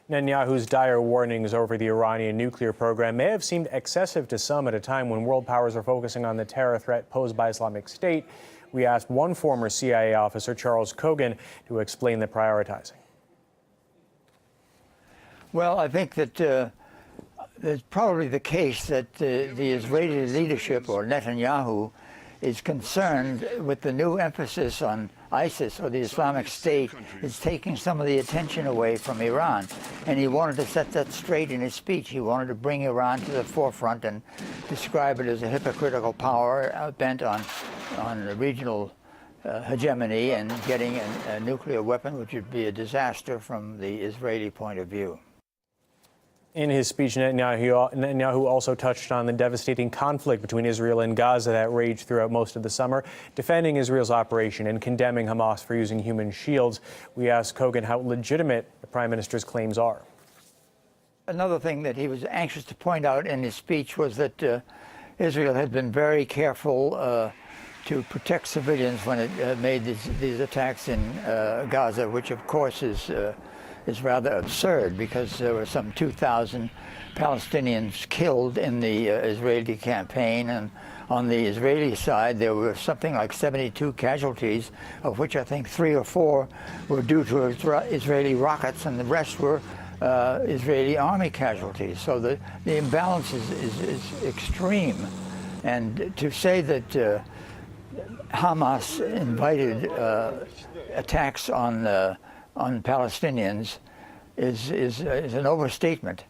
Netanyahu's dire warnings over the Iranian nuclear program may have seemed excessive to some at a time when world powers are focusing on the terror threat posed by Islamic State. We asked one former CIA officer, Charles Kogan, to explain the prioritizing. Well, I think that it's probably the case that the Israeli leadership, or Netanyahu, is concerned with the new emphasis on ISIS, or the Islamic State, is taking some of the attention away from Iran. And he wanted to set that straight in his speech. He wanted to bring Iran to the forefront and describe it as a hypocritical power bent on regional hegemony and getting a nuclear weapon, which would be a disaster from the Israeli point of view. In his speech, Netanyahu also touched on the devastating conflict between Israel and Gaza that raged throughout most of the summer, defending Israel's operation and condemning Hamas for using human shields. We asked Kogan how legitimate the prime minister's claims are. Another thing that he was anxious to point out in his speech was that Israel had been very careful to protect civilians when it made these attacks in Gaza, which of course is rather absurd, because there were some 2,000 Palestinians killed in the Israeli campaign, and on the Israeli side there were something like 72 casualties, of which I think 3 or 4 were due to Israeli rockets, and the rest were Israeli army casualties. So the imbalance is extreme. And to say that Hamas invited attacks on Palestinians is an overstatement.